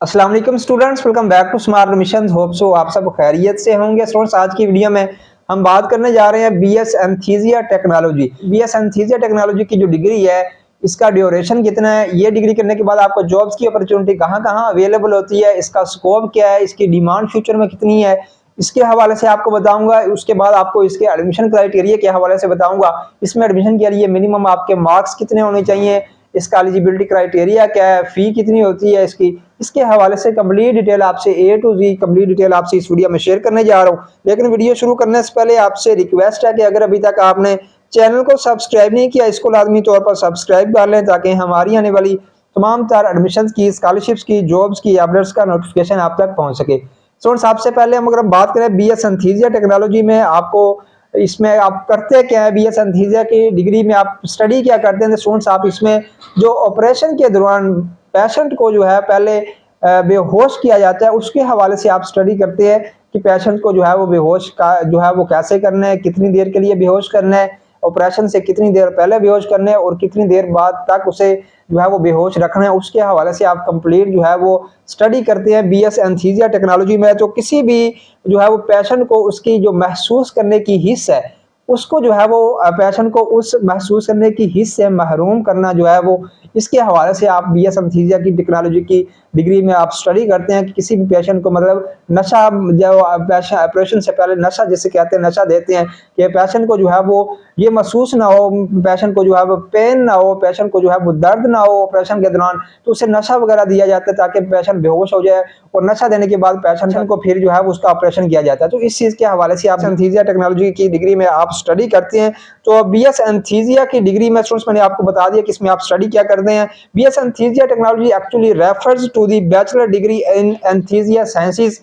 अस्सलाम वालेकुम students, welcome back to Smart Mission. Hope so आप सब खैरियत से होंगे। स्टूडेंट्स, आज की वीडियो में हम बात करने जा रहे हैं बीएस एंथीसिया टेक्नोलॉजी। बीएस एंथीसिया टेक्नोलॉजी की जो डिग्री है, इसका ड्यूरेशन कितना है, ये डिग्री करने के बाद आपको जॉब्स की अपॉर्चुनिटी कहाँ-कहाँ अवेलेबल होती है, इसका स्कोप क्या है, इसकी डिमांड फ्यूचर में कितनी है, इसके हवाले से आपको बताऊंगा। उसके बाद आपको इसके एडमिशन क्राइटेरिया के हवाले से बताऊंगा। इसमें एडमिशन के लिए मिनिमम आपके मार्क्स कितने होने चाहिए, इसका एलिजिबिलिटी क्राइटेरिया क्या है, फी कितनी होती है इसकी, इसके हवाले से कंप्लीट डिटेल आपसे ए टू जी कंप्लीट डिटेल आपसे इस वीडियो में शेयर करने जा रहा हूँ। लेकिन वीडियो शुरू करने से पहले आपसे रिक्वेस्ट है कि अगर अभी तक आपने चैनल को सब्सक्राइब नहीं किया, इसको लाजमी तौर पर सब्सक्राइब कर लें ताकि हमारी आने वाली तमाम तरह एडमिशन की, स्कॉलरशिप्स की, जॉब्स की अपडेट्स का नोटिफिकेशन आप तक पहुंच सके। स्टूडेंट्स, सबसे पहले हम अगर बात करें बीएस एंथीसिया टेक्नोलॉजी में, आपको इसमें आप करते क्या है, बीएस एंथीसिया की डिग्री में आप स्टडी क्या करते हैं स्टूडेंट्स। आप इसमें जो ऑपरेशन के दौरान पेशेंट को जो है पहले बेहोश किया जाता है, उसके हवाले से आप स्टडी करते हैं कि पेशेंट को जो है वो बेहोश का जो है वो कैसे करना है, कितनी देर के लिए बेहोश करना है, ऑपरेशन से कितनी देर पहले बेहोश करना है और कितनी देर बाद तक उसे जो है वो बेहोश रखना है, उसके हवाले से आप कंप्लीट जो है वो स्टडी करते हैं बीएस एंथीसिया टेक्नोलॉजी में। तो किसी भी जो है वो पेशेंट को उसकी जो महसूस करने की हिस्स है, उसको जो है वो पेशेंट को उस महसूस करने की हिस्स से महरूम करना जो है वो, इसके हवाले से आप बीएस एंथीसिया की टेक्नोलॉजी की डिग्री में आप स्टडी करते हैं कि किसी भी पेशेंट को मतलब नशा जो ऑपरेशन से पहले नशा जिसे कहते हैं, नशा देते हैं कि पेशेंट को जो है वो ये महसूस ना हो, पेशेंट को जो है वो पेन ना हो, पेशेंट को जो है वो दर्द ना हो ऑपरेशन के दौरान, तो उसे नशा वगैरह दिया जाता है ताकि पेशेंट बेहोश हो जाए और नशा देने के बाद पेशेंट को फिर जो है उसका ऑपरेशन किया जाता है। तो इस चीज के हवाले से आप एंथीसिया टेक्नोलॉजी की डिग्री में आप स्टडी करते हैं। तो बीएस एंथीसिया की डिग्री में स्टूडेंट्स मैंने आपको बता दिया कि इसमें आप स्टडी क्या करते हैं। BS Anesthesia Technology actually refers to the bachelor degree in anesthesia sciences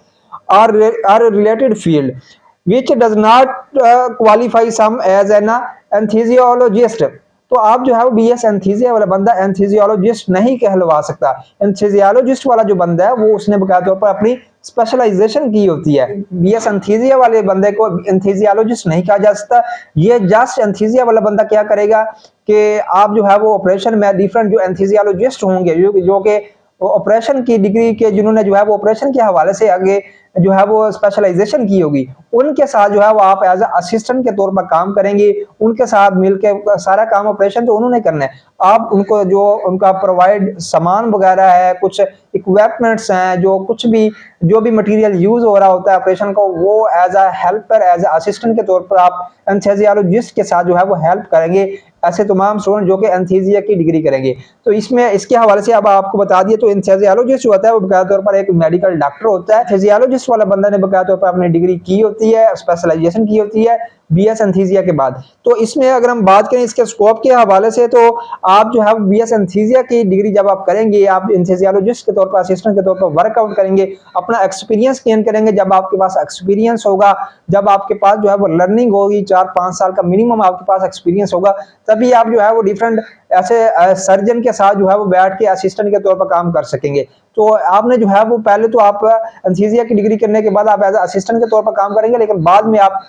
or related field, which does not qualify some as an anesthesiologist। तो आप जो है वो बीएस एंथीसिया वाला बंदा एंथीसियोलॉजिस्ट नहीं कहलवा सकता। एंथीसियोलॉजिस्ट वाला जो बंदा है वो उसने बकायदा तौर पर अपनी स्पेशलाइजेशन की होती है। बीएस एंथीसिया वाले बंदे को एंथीसियोलॉजिस्ट नहीं कहा जा सकता। ये जस्ट एंथीसिया वाला बंदा क्या करेगा कि आप जो है वो ऑपरेशन में डिफरेंट जो एंथीसियोलॉजिस्ट होंगे जो कि ऑपरेशन की डिग्री के जिन्होंने जो है वो ऑपरेशन के हवाले से आगे जो है वो स्पेशलाइजेशन की होगी, उनके साथ जो है वो आप एज असिस्टेंट के तौर पर काम करेंगे। उनके साथ मिलकर सारा काम ऑपरेशन तो उन्होंने करना है, आप उनको जो उनका प्रोवाइड सामान वगैरह है, कुछ इक्विपमेंट्स हैं, जो कुछ भी जो भी मटेरियल यूज हो रहा होता है ऑपरेशन को, वो as a helper as assistant के तौर पर आप एंथीसियोलॉजिस्ट के साथ जो है वो हेल्प करेंगे। ऐसे तमाम स्टूडेंट जो कि एंथीसिया की डिग्री करेंगे। तो इसमें इसके हवाले से अब आपको बता दिए। तो एंथीसियोलॉजिस्ट जो होता है वो बकायदा तौर पर एक मेडिकल डॉक्टर होता है। एंथीसियोलॉजिस्ट वाला बंदा ने बकायदा तौर पर अपनी डिग्री की होती है, स्पेशलाइजेशन की होती है बीएस एंथीसिया के बाद। तो इसमें अगर हम बात करें इसके स्कोप के हवाले से, तो आप जो है बीएस एंथीसिया की डिग्री जब आप करेंगे, आप एंथीसियोलॉजिस्ट के तौर पर असिस्टेंट के तौर पर वर्कआउट करेंगे, अपना एक्सपीरियंस गेन करेंगे। जब आपके पास एक्सपीरियंस होगा, जब आपके पास जो है वो लर्निंग होगी, 4-5 साल का मिनिमम आपके पास एक्सपीरियंस होगा, तभी आप जो है वो डिफरेंट ऐसे सर्जन के साथ जो है वो बैठ के असिस्टेंट के तौर पर काम कर सकेंगे। तो आपने जो है वो पहले तो आप एंथीसिया की डिग्री करने के बाद आप एज असिस्टेंट के तौर पर काम करेंगे, लेकिन बाद में आप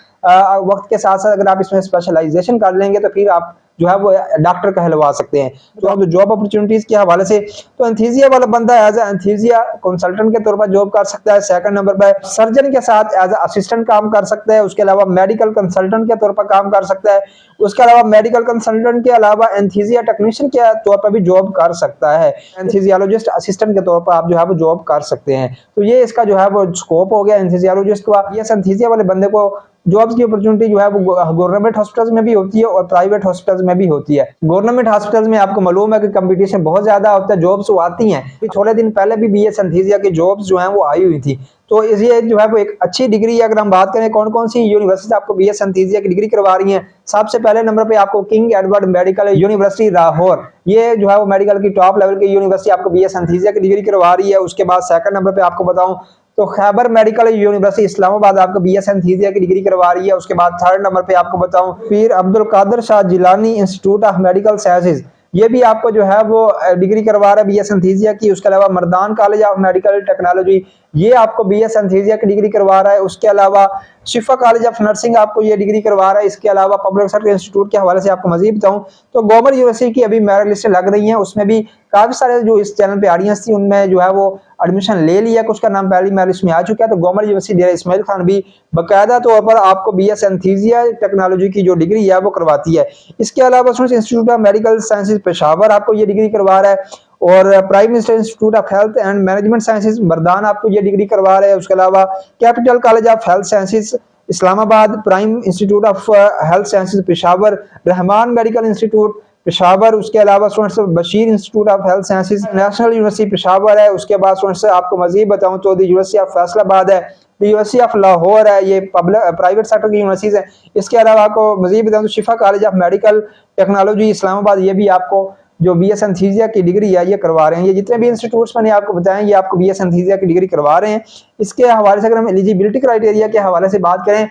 वक्त के साथ साथ अगर आप इसमें स्पेशलाइजेशन कर लेंगे तो फिर आप जो है वो डॉक्टर कहलवा सकते हैं। तो आप जॉब अपॉर्चुनिटीज के हवाले से, तो एंथीसिया वाला बंदा एज एंथीसिया कंसल्टेंट के तौर पर जॉब कर सकता है। सेकंड नंबर पर सर्जन के साथ एज असिस्टेंट काम कर सकता है। उसके अलावा मेडिकल कंसल्टेंट के तौर पर काम कर सकता है। उसके अलावा मेडिकल कंसल्टेंट के अलावा एंथीसिया टेक्नीशियन के तौर पर भी जॉब कर सकता है। एंथीसियोलॉजिस्ट असिस्टेंट के तौर पर आप जो है वो जॉब कर सकते हैं। तो ये इसका जो है वो स्कोप हो गया एंथीसियोलॉजिस्ट का। ये एंथीसिया वाले बंदे को जॉब्स की अपॉर्चुनिटी जो है वो गवर्नमेंट हॉस्पिटल्स में भी होती है और प्राइवेट हॉस्पिटल्स में भी होती है। गवर्नमेंट हॉस्पिटल्स में आपको मालूम है कि कंपटीशन बहुत ज्यादा होता है, जॉब्स आती हैं। थोड़े दिन पहले भी बीएस एंथीसिया की जॉब्स जो हैं वो आई हुई थी। तो ये जो है वो एक अच्छी डिग्री है। अगर हम बात करें कौन कौन सी यूनिवर्सिटी आपको बीएस एंथीसिया की डिग्री करवा रही हैं, सबसे पहले नंबर पे आपको king Edward medical university Lahore, ये जो है वो मेडिकल की टॉप लेवल की यूनिवर्सिटी आपको बीएस एंथीसिया की डिग्री करवा रही है। उसके बाद सेकंड नंबर पे आपको बताऊं तो खैबर मेडिकल यूनिवर्सिटी इस्लामाबाद आपको बीएस एंथीसिया की डिग्री करवा रही है। उसके बाद थर्ड नंबर पे आपको बताऊं Pir Abdul Qadir Shah Jilani Institute of Medical Sciences, ये भी आपको जो है वो डिग्री करवा रहा है बीएस एंथीसिया की। उसके अलावा Mardan college of medical technology, ये आपको बीएस एंथीसिया की डिग्री करवा रहा है। उसके अलावा शिफा कॉलेज ऑफ नर्सिंग आपको ये डिग्री करवा रहा है। इसके अलावा पब्लिक सेक्टर इंस्टीट्यूट के हवाले से आपको मजीद बताऊं तो गवर्नमेंट यूनिवर्सिटी की अभी मेरिट लिस्ट लग रही है, उसमें भी काफी सारे जो इस चैनल पे ऑडियंस थी उनमें जो है वो एडमिशन ले लिया, कुछ का नाम पहली मेरिट लिस्ट में आ चुका है। तो गवर्नमेंट यूनिवर्सिटी डेरा इस्माइल खान भी बाकायदा तौर पर आपको बीएस एनेस्थीसिया टेक्नोलॉजी की जो डिग्री है वो करवाती है। इसके अलावा institute of Medical sciences Peshawar आपको ये डिग्री करवा रहा है, और prime minister institute of health and management sciences Mardan आपको ये डिग्री करवा रहे हैं। उसके अलावा capital college of health sciences Islamabad, prime institute of health sciences Peshawar, Rahman medical institute Peshawar, उसके अलावा Bashir institute of health sciences national university Peshawar है। उसके बाद आपको मजीद बताऊं तो यूनिवर्सिटी ऑफ फैसलाबाद है, यूनिवर्सिटी ऑफ लाहौर है, ये पब्लिक प्राइवेट सेक्टर की यूनिवर्सिटीज है। इसके अलावा आपको मजीद बताऊं तो शिफा college of medical technology Islamabad, ये भी आपको जो बीएस एनेस्थीसिया की डिग्री है ये करवा रहे हैं। ये जितने भी इंस्टीट्यूट्स मैंने आपको बताए ये आपको बीएस एनेस्थीसिया की डिग्री करवा रहे हैं। इसके हवाले से अगर हम एलिजिबिलिटी क्राइटेरिया के हवाले से बात करें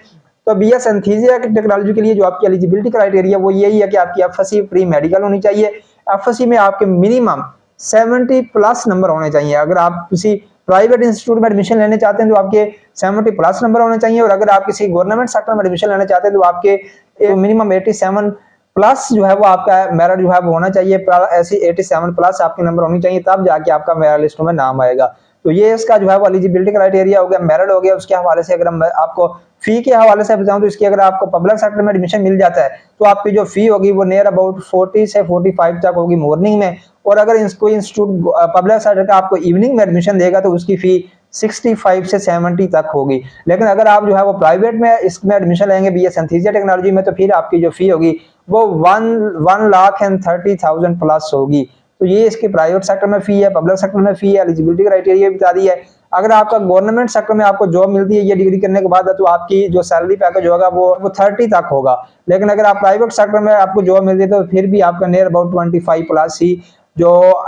तो बीएस एनेस्थीसिया की टेक्नोलॉजी के लिए जो आपकी एलिजिबिलिटी क्राइटेरिया वो यही है कि आपकी एफएससी प्री मेडिकल होनी चाहिए। एफएससी में आपके मिनिमम 70 प्लस नंबर होने चाहिए। अगर आप किसी प्राइवेट इंस्टीट्यूट में एडमिशन लेने चाहते हैं तो आपके 70 प्लस नंबर होने चाहिए, और अगर आप किसी गवर्नमेंट सेक्टर में एडमिशन लेना चाहते हैं तो आपके मिनिमम 87 प्लस जो है वो आपका मेरिट जो है वो होना चाहिए। ऐसी 87 प्लस आपके नंबर होनी चाहिए, तब जाके आपका मेरिट लिस्ट में नाम आएगा। तो ये इसका जो है वो एलिजिबिलिटी क्राइटेरिया हो गया, मेरिट हो गया। उसके हवाले से अगर हम आपको फी के हवाले से बताऊं तो इसकी अगर आपको पब्लिक सेक्टर में एडमिशन मिल जाता है तो आपकी जो फी होगी वो नियर अबाउट 40 से 45 तक होगी मॉर्निंग में, और अगर कोई इंस्टीट्यूट पब्लिक सेक्टर का आपको इवनिंग में एडमिशन देगा तो उसकी फी 65 से 70 तक होगी। लेकिन अगर आप जो है वो प्राइवेट में इसमें एडमिशन लेंगे बीएस एनेस्थीसिया टेक्नोलॉजी में तो फिर आपकी जो फी होगी वो 1,30,000 प्लस होगी। तो ये इसके प्राइवेट सेक्टर में फी है, पब्लिक सेक्टर में फी है। एलिजिबिलिटी क्राइटेरिया बता दी है। अगर आपका गवर्नमेंट सेक्टर में आपको जॉब मिलती है ये डिग्री करने के बाद तो आपकी जो सैलरी पैकेज होगा वो 30 तक होगा। लेकिन अगर आप प्राइवेट सेक्टर में आपको जॉब मिलती है तो फिर भी आपका नियर अबाउट 25 प्लस ही जो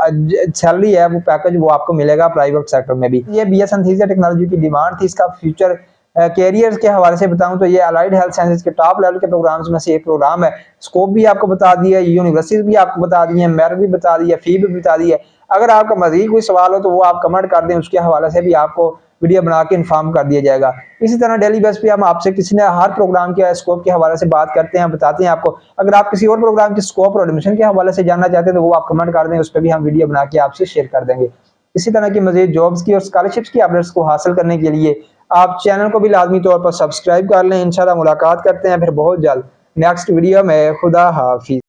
सैलरी है वो पैकेज वो आपको मिलेगा प्राइवेट सेक्टर में भी। ये बीएस एनेस्थीसिया टेक्नोलॉजी की डिमांड थी। इसका फ्यूचर कैरियर के हवाले से बताऊं तो ये अलाइड हेल्थ साइंसेज के टॉप लेवल के प्रोग्राम्स में से एक प्रोग्राम है। स्कोप भी आपको बता दिया है, यूनिवर्सिटी भी आपको बता दी है, मेरिट भी बता दी है, फी भी बता दी है। अगर आपका मजीद कोई सवाल हो तो वो आप कमेंट कर दें, उसके हवाले से भी आपको वीडियो बना के इन्फॉर्म कर दिया जाएगा। इसी तरह डेली बेस पे हम आपसे किसी ने हर प्रोग्राम के स्कोप के हवाले से बात करते हैं, बताते हैं आपको। अगर आप किसी और प्रोग्राम के स्कोप और एडमिशन के हवाले से जानना चाहते हैं तो वो आप कमेंट कर दें, उस पर भी हम वीडियो बना के आपसे शेयर कर देंगे। इसी तरह की मजीद जॉब्स की और स्कॉलरशिप्स की अपडेट्स को हासिल करने के लिए आप चैनल को भी लाजमी तौर पर सब्सक्राइब कर लें। इंशाल्लाह मुलाकात करते हैं फिर बहुत जल्द नेक्स्ट वीडियो में। खुदा हाफिज।